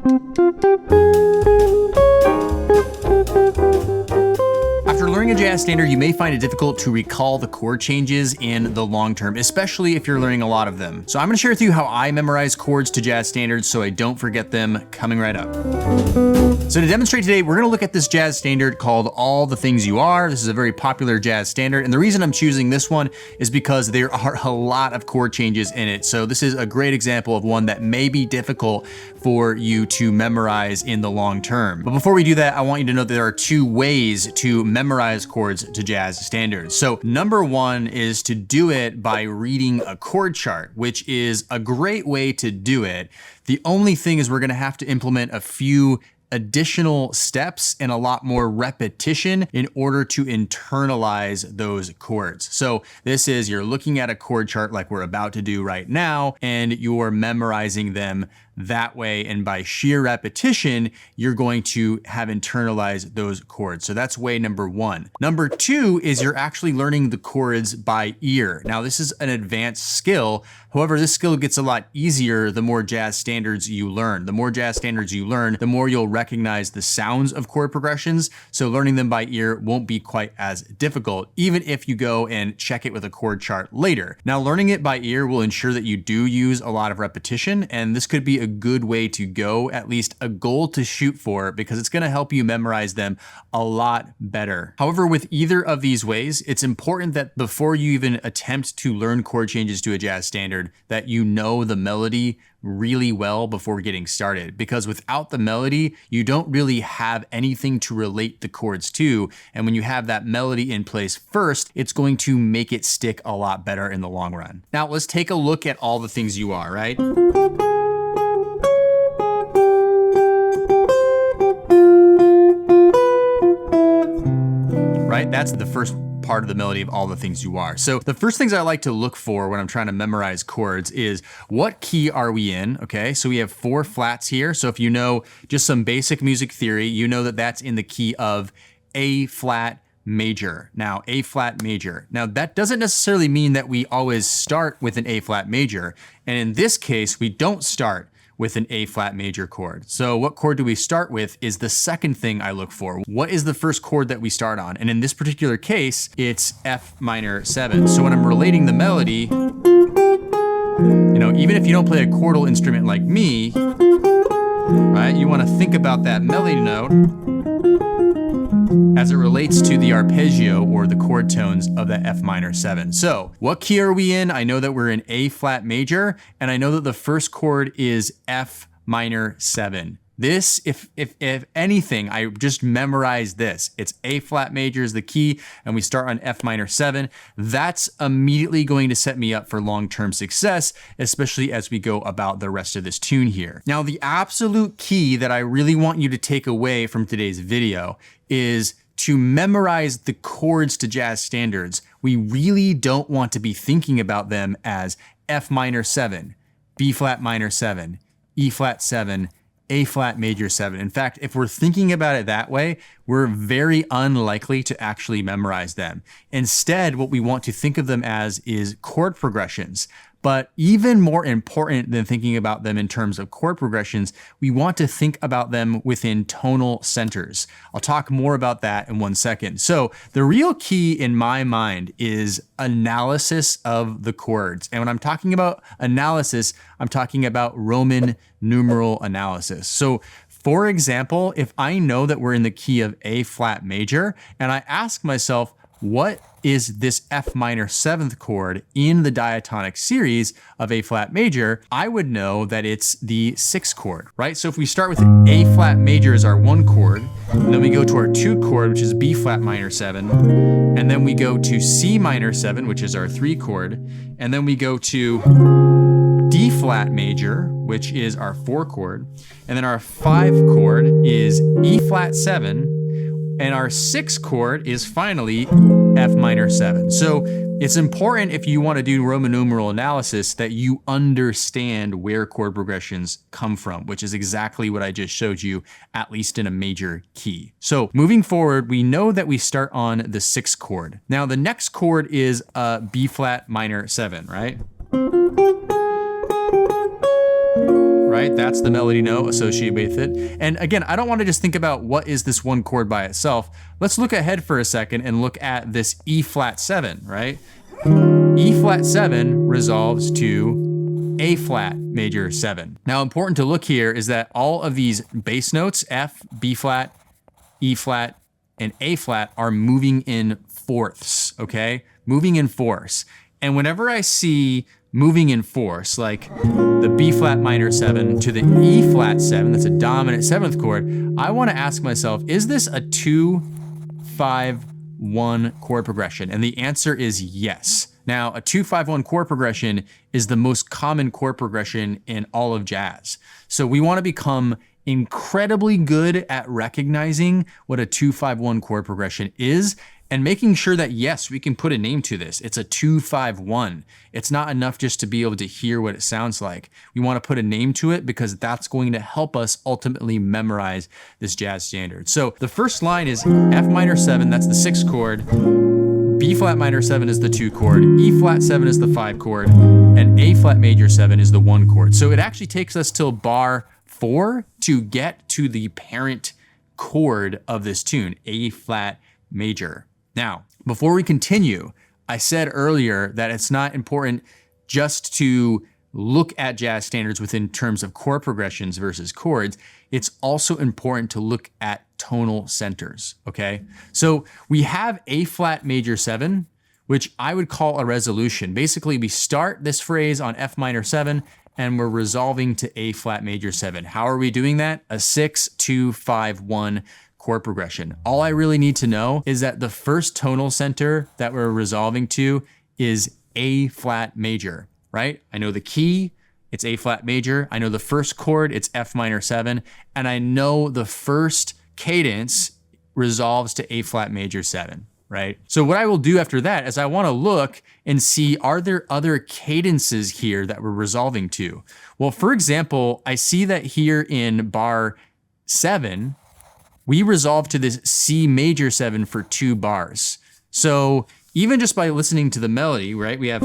After learning a jazz standard, you may find it difficult to recall the chord changes in the long term, especially if you're learning a lot of them. So I'm gonna share with you how I memorize chords to jazz standards so I don't forget them coming right up. So to demonstrate today, we're gonna look at this jazz standard called All the Things You Are. This is a very popular jazz standard, and the reason I'm choosing this one is because there are a lot of chord changes in it. So this is a great example of one that may be difficult for you to memorize in the long term. But before we do that, I want you to know that there are two ways to memorize chords to jazz standards. So number one is to do it by reading a chord chart, which is a great way to do it. The only thing is we're gonna have to implement a few additional steps and a lot more repetition in order to internalize those chords. So this is, you're looking at a chord chart like we're about to do right now, and you're memorizing them that way, and by sheer repetition, you're going to have internalized those chords. So that's way number one. Number two is you're actually learning the chords by ear. Now this is an advanced skill. However, this skill gets a lot easier the more jazz standards you learn. The more jazz standards you learn, the more you'll recognize the sounds of chord progressions. So learning them by ear won't be quite as difficult, even if you go and check it with a chord chart later. Now, learning it by ear will ensure that you do use a lot of repetition, and this could be a good way to go, at least a goal to shoot for, because it's gonna help you memorize them a lot better. However, with either of these ways, it's important that before you even attempt to learn chord changes to a jazz standard, that you know the melody really well before getting started, because without the melody, you don't really have anything to relate the chords to. And when you have that melody in place first, it's going to make it stick a lot better in the long run. Now let's take a look at All the Things You Are, right? Right? That's the first part of the melody of All the Things You Are. So the first things I like to look for when I'm trying to memorize chords is what key are we in, okay? So we have 4 flats here. So if you know just some basic music theory, you know that that's in the key of A flat major. Now, A flat major. Now that doesn't necessarily mean that we always start with an A flat major. And in this case, we don't start with an A flat major chord. So what chord do we start with is the second thing I look for. What is the first chord that we start on? And in this particular case, it's F minor 7. So when I'm relating the melody, you know, even if you don't play a chordal instrument like me, right, you want to think about that melody note as it relates to the arpeggio or the chord tones of that F minor 7. So what key are we in? I know that we're in A flat major, and I know that the first chord is F minor 7. This, if anything, I just memorized this. It's A flat major is the key, and we start on F minor 7. That's immediately going to set me up for long-term success, especially as we go about the rest of this tune here. Now, the absolute key that I really want you to take away from today's video is to memorize the chords to jazz standards. We really don't want to be thinking about them as F minor 7, B flat minor 7, E flat 7, A flat major 7. In fact, if we're thinking about it that way, we're very unlikely to actually memorize them. Instead, what we want to think of them as is chord progressions. But even more important than thinking about them in terms of chord progressions, we want to think about them within tonal centers. I'll talk more about that in 1 second. So the real key in my mind is analysis of the chords. And when I'm talking about analysis, I'm talking about Roman numeral analysis. So for example, if I know that we're in the key of A flat major, and I ask myself, what is this F minor 7th chord in the diatonic series of A flat major, I would know that it's the 6th chord, right? So if we start with A flat major as our 1 chord, and then we go to our 2 chord, which is B flat minor 7, and then we go to C minor 7, which is our 3 chord, and then we go to D flat major, which is our 4 chord, and then our 5 chord is E flat 7, and our 6th chord is finally F minor 7. So it's important, if you want to do Roman numeral analysis, that you understand where chord progressions come from, which is exactly what I just showed you, at least in a major key. So moving forward, we know that we start on the 6th chord. Now the next chord is B flat minor 7, right? right? That's the melody note associated with it. And again, I don't want to just think about what is this one chord by itself. Let's look ahead for a second and look at this E flat 7, right? E flat 7 resolves to A flat major 7. Now, important to look here is that all of these bass notes, F, B flat, E flat, and A flat, are moving in fourths, okay? Moving in fourths. And whenever I see moving in fourths, like the B flat minor 7 to the E flat 7, that's a dominant 7th chord, I want to ask myself, is this a 2-5-1 chord progression? And the answer is yes. Now, a 2-5-1 chord progression is the most common chord progression in all of jazz. So we want to become incredibly good at recognizing what a 2-5-1 chord progression is and making sure that, yes, we can put a name to this. It's a 2-5-1. It's not enough just to be able to hear what it sounds like. We want to put a name to it because that's going to help us ultimately memorize this jazz standard. So the first line is F minor 7, that's the 6th chord. B flat minor 7 is the 2 chord, E flat 7 is the 5 chord, and A flat major 7 is the 1 chord. So it actually takes us till bar 4 to get to the parent chord of this tune, A flat major. Now, before we continue, I said earlier that it's not important just to look at jazz standards within terms of chord progressions versus chords. It's also important to look at tonal centers, okay? So we have A flat major 7, which I would call a resolution. Basically, we start this phrase on F minor 7 and we're resolving to A flat major 7. How are we doing that? A 6-2-5-1 chord progression. All I really need to know is that the first tonal center that we're resolving to is A flat major, right? I know the key, it's A flat major. I know the first chord, it's F minor 7. And I know the first cadence resolves to A flat major 7, right? So what I will do after that is I want to look and see, are there other cadences here that we're resolving to? Well, for example, I see that here in bar 7, we resolve to this C major 7 for 2 bars. So even just by listening to the melody, right, we have,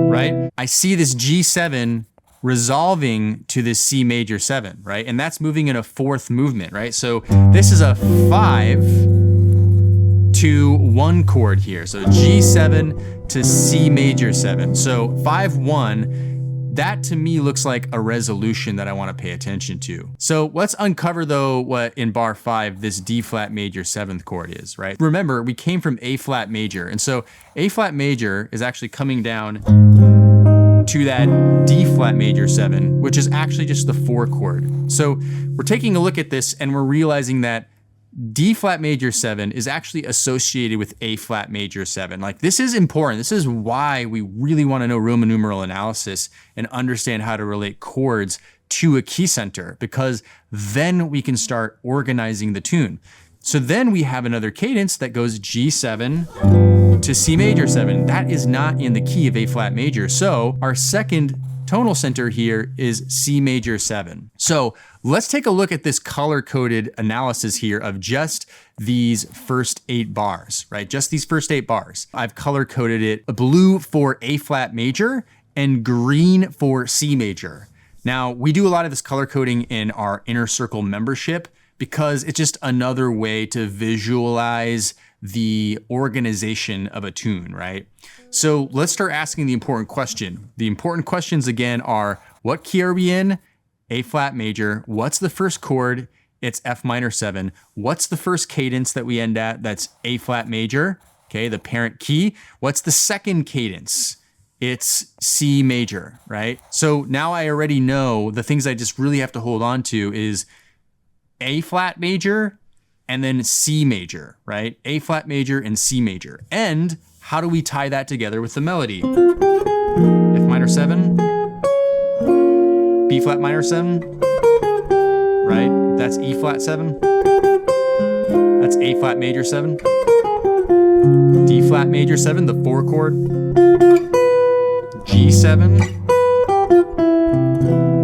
right? I see this G7 resolving to this C major 7, right? And that's moving in a 4th movement, right? So this is a 5-1 chord here. So G7 to C major 7. So 5-1, that to me looks like a resolution that I want to pay attention to. So let's uncover though what in bar 5 this D flat major 7th chord is, right? Remember, we came from A flat major. And so A flat major is actually coming down to that D flat major 7, which is actually just the 4 chord. So we're taking a look at this and we're realizing that D flat major 7 is actually associated with A flat major 7. Like, this is important. This is why we really want to know Roman numeral analysis and understand how to relate chords to a key center, because then we can start organizing the tune. So then we have another cadence that goes G7 to C major 7. That is not in the key of A flat major. So our second tonal center here is C major 7. So let's take a look at this color-coded analysis here of just these first 8 bars, right? Just these first 8 bars. I've color-coded it blue for A flat major and green for C major. Now, we do a lot of this color coding in our Inner Circle membership because it's just another way to visualize the organization of a tune, right? So let's start asking the important question. The important questions again are, what key are we in? A flat major. What's the first chord? It's F minor 7. What's the first cadence that we end at? That's A flat major, okay, the parent key. What's the second cadence? It's C major, right? So now I already know the things I just really have to hold on to is A flat major and then C major, right? A flat major and C major. And how do we tie that together with the melody? F minor 7, B flat minor 7, right? That's E flat 7. That's A flat major 7. D flat major 7, the 4 chord. G7,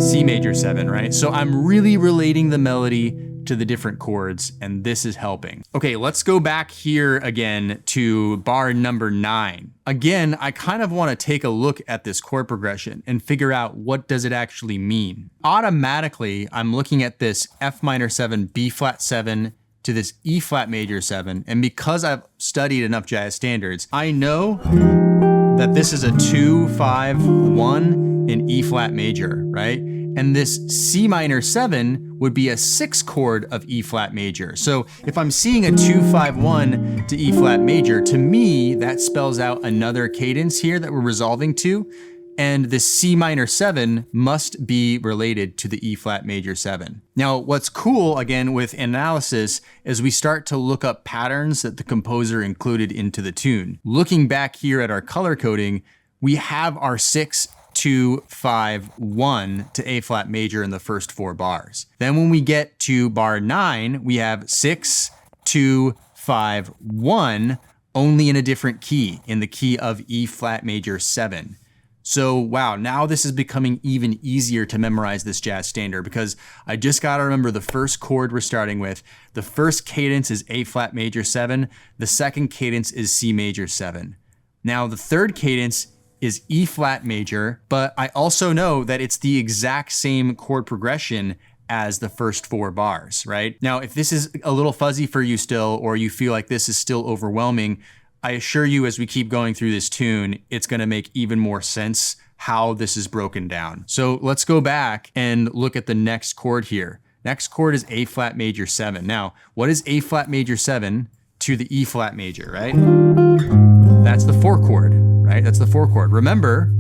C major 7, right? So I'm really relating the melody to to the different chords, and this is helping. Okay, let's go back here again to bar number 9. Again, I kind of want to take a look at this chord progression and figure out what does it actually mean. Automatically, I'm looking at this F minor 7, B flat 7 to this E flat major 7, and because I've studied enough jazz standards, I know that this is a 2, 5, 1 in E flat major, right? And this C minor 7 would be a 6th chord of E flat major. So if I'm seeing a 2, 5, 1 to E flat major, to me, that spells out another cadence here that we're resolving to. And the C minor 7 must be related to the E flat major 7. Now, what's cool, again, with analysis is we start to look up patterns that the composer included into the tune. Looking back here at our color coding, we have our 6, 2, 5, 1 to A flat major in the first 4 bars. Then when we get to bar 9, we have 6, 2, 5, 1, only in a different key, in the key of E flat major 7. So wow, now this is becoming even easier to memorize this jazz standard because I just gotta remember the first chord we're starting with. The first cadence is A flat major 7. The second cadence is C major 7. Now the third cadence is E flat major, but I also know that it's the exact same chord progression as the first 4 bars, right? Now, if this is a little fuzzy for you still, or you feel like this is still overwhelming, I assure you as we keep going through this tune, it's gonna make even more sense how this is broken down. So let's go back and look at the next chord here. Next chord is A flat major 7. Now, what is A flat major 7 to the E flat major, right? That's the 4 chord, right? That's the 4 chord. Remember,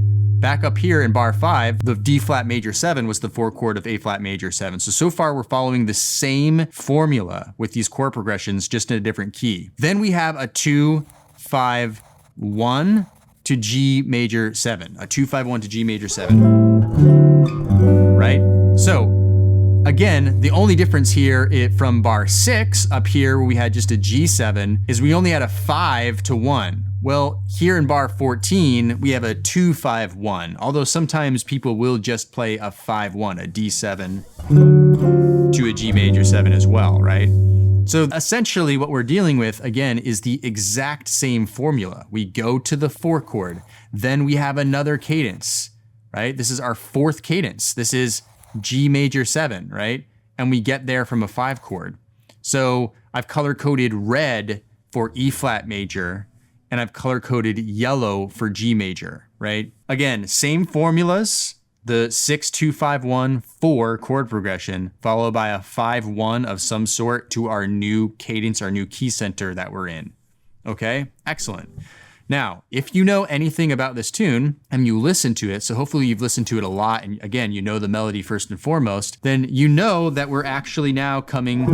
back up here in bar 5, the D flat major 7 was the 4 chord of A flat major 7. So far we're following the same formula with these chord progressions, just in a different key. Then we have a 2, 5, 1 to G major 7, a 2, 5, 1 to G major 7, right? So again, the only difference here from bar 6 up here where we had just a G7 is we only had a 5 to 1. Well, here in bar 14, we have a 2, 5, 1, although sometimes people will just play a 5, 1, a D7 to a G major 7 as well, right? So essentially what we're dealing with, again, is the exact same formula. We go to the 4 chord, then we have another cadence, right? This is our 4th cadence. This is G major 7, right? And we get there from a 5 chord. So I've color coded red for E flat major, and I've color coded yellow for G major, right? Again, same formulas. The 6, 2, 5, 1, 4 chord progression, followed by a 5, 1 of some sort to our new cadence, our new key center that we're in. Okay, excellent. Now, if you know anything about this tune and you listen to it, so hopefully you've listened to it a lot, and again, you know the melody first and foremost, then you know that we're actually now coming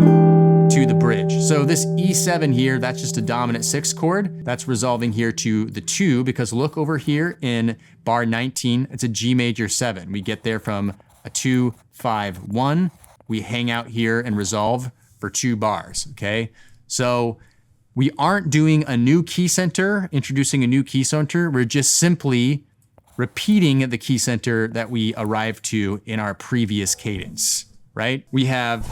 to the bridge. So this E7 here, that's just a dominant 6th chord. That's resolving here to the 2, because look over here in bar 19, it's a G major 7. We get there from a 2, 5, 1. We hang out here and resolve for 2 bars, okay? So we aren't doing a new key center, introducing a new key center. We're just simply repeating the key center that we arrived to in our previous cadence, right? We have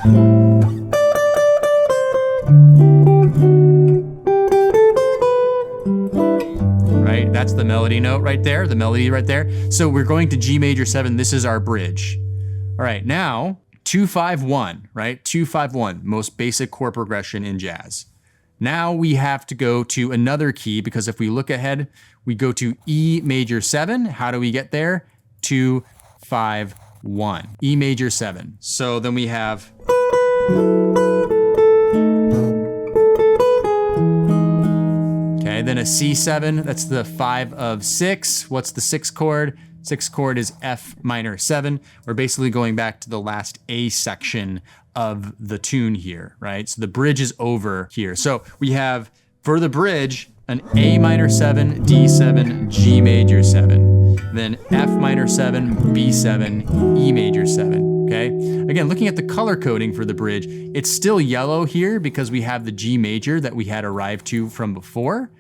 right? That's the melody note right there, the melody right there. So we're going to G major 7. This is our bridge. All right, now 2, 5, 1, right? 2, 5, 1, most basic chord progression in jazz. Now we have to go to another key, because if we look ahead, we go to E major 7. How do we get there? 2, 5, 1. E major 7. So then we have okay, then a C7, that's the 5 of 6. What's the 6th chord? 6th chord is F minor 7. We're basically going back to the last A section of the tune here, right? So the bridge is over here. So we have, for the bridge, an A minor 7, D7, G major 7, then F minor 7, B7, E major 7, okay? Again, looking at the color coding for the bridge, it's still yellow here because we have the G major that we had arrived to from before,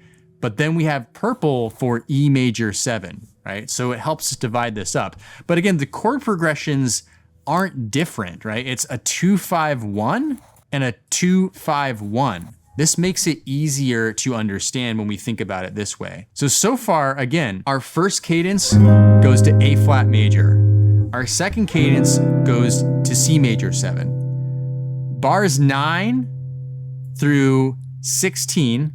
but then we have purple for E major 7, right? So it helps us divide this up. But again, the chord progressions aren't different, right? It's a 2, 5, 1 and a 2-5-1. This makes it easier to understand when we think about it this way. So far, again, our first cadence goes to A flat major. Our second cadence goes to C major 7. Bars 9 through 16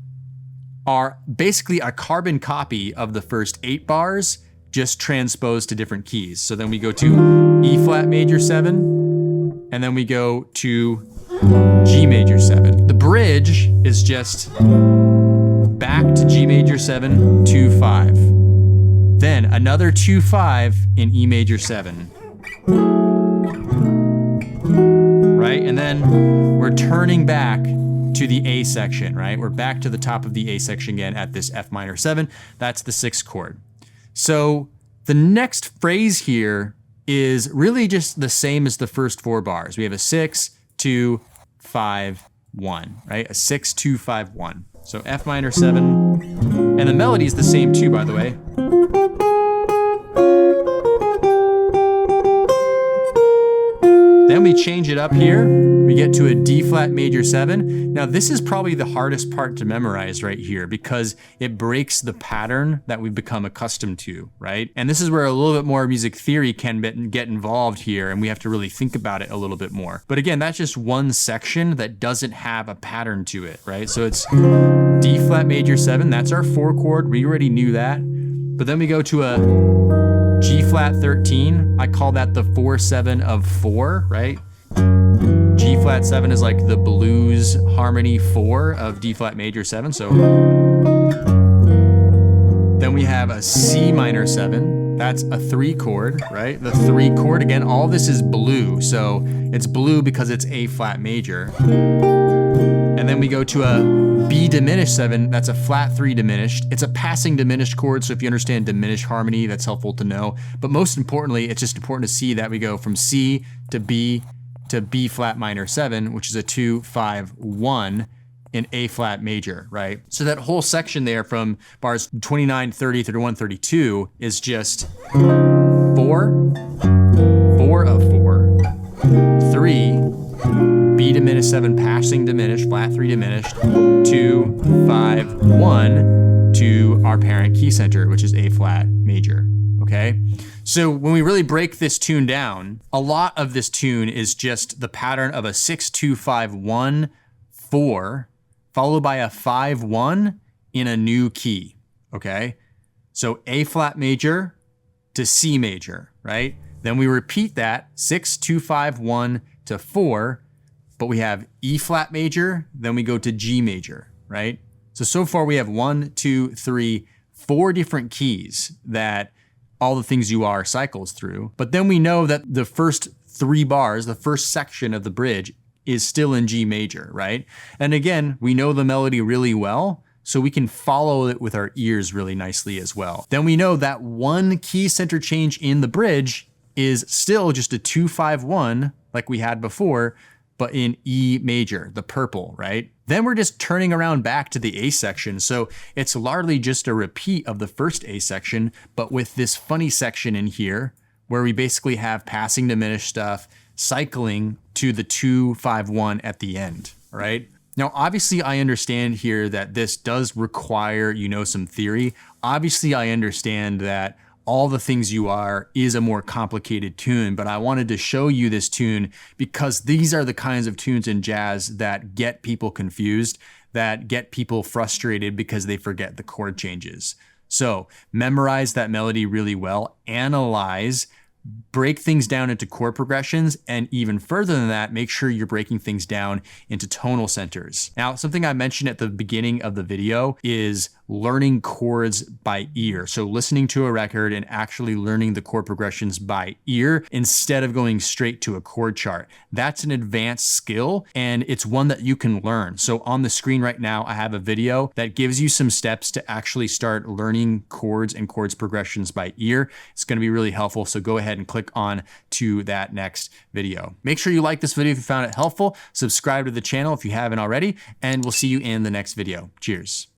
are basically a carbon copy of the first 8 bars, just transposed to different keys. So then we go to E flat major 7, and then we go to G major 7. The bridge is just back to G major 7, 2-5. Then another 2-5 in E major 7. Right? And then we're turning back to the A section, right? We're back to the top of the A section again at this F minor 7. That's the 6th chord. So the next phrase here is really just the same as the first 4 bars. We have a 6, 2, 5, 1, right? A 6, 2, 5, 1. So F minor 7, and the melody is the same too, by the way. Then we change it up here. We get to a D flat major 7. Now this is probably the hardest part to memorize right here because it breaks the pattern that we've become accustomed to, right? And this is where a little bit more music theory can get involved here, and we have to really think about it a little bit more. But again, that's just one section that doesn't have a pattern to it, right? So it's D flat major 7, that's our 4 chord. We already knew that. But then we go to a G flat 13, I call that the 4-7 of 4, right? G flat 7 is like the blues harmony 4 of D flat major 7. So then we have a C minor 7. That's a 3 chord, right? The 3 chord, again, all this is blue. So it's blue because it's A flat major. And then we go to a B diminished 7, that's a flat 3 diminished. It's a passing diminished chord, so if you understand diminished harmony, that's helpful to know. But most importantly, it's just important to see that we go from C to B flat minor 7, which is a 2-5-1 in A flat major, right? So that whole section there from bars 29, 30, 31, 32 is just 4, 4 of 4, 3, B diminished 7, passing diminished, flat 3 diminished, 2, 5, 1 to our parent key center, which is A flat major, okay? So when we really break this tune down, a lot of this tune is just the pattern of a 6, 2, 5, 1, 4, followed by a 5, 1 in a new key, okay? So A flat major to C major, right? Then we repeat that, 6, 2, 5, 1 to 4, but we have E flat major, then we go to G major, right? So far we have 1, 2, 3, 4 different keys that all the things you are cycles through. But then we know that the first 3 bars, the first section of the bridge is still in G major, right? And again, we know the melody really well, so we can follow it with our ears really nicely as well. Then we know that one key center change in the bridge is still just a 2-5-1 like we had before, but in E major, the purple, right? Then we're just turning around back to the A section. So it's largely just a repeat of the first A section, but with this funny section in here where we basically have passing diminished stuff cycling to the 2-5-1 at the end, right? Now, obviously I understand here that this does require, some theory. Obviously I understand that All the Things You Are is a more complicated tune, but I wanted to show you this tune because these are the kinds of tunes in jazz that get people confused, that get people frustrated because they forget the chord changes. So memorize that melody really well, analyze, break things down into chord progressions, and even further than that, make sure you're breaking things down into tonal centers. Now, something I mentioned at the beginning of the video is learning chords by ear. So listening to a record and actually learning the chord progressions by ear instead of going straight to a chord chart. That's an advanced skill and it's one that you can learn. So on the screen right now, I have a video that gives you some steps to actually start learning chords and chords progressions by ear. It's going to be really helpful. So go ahead and click on to that next video. Make sure you like this video if you found it helpful. Subscribe to the channel if you haven't already, and we'll see you in the next video. Cheers.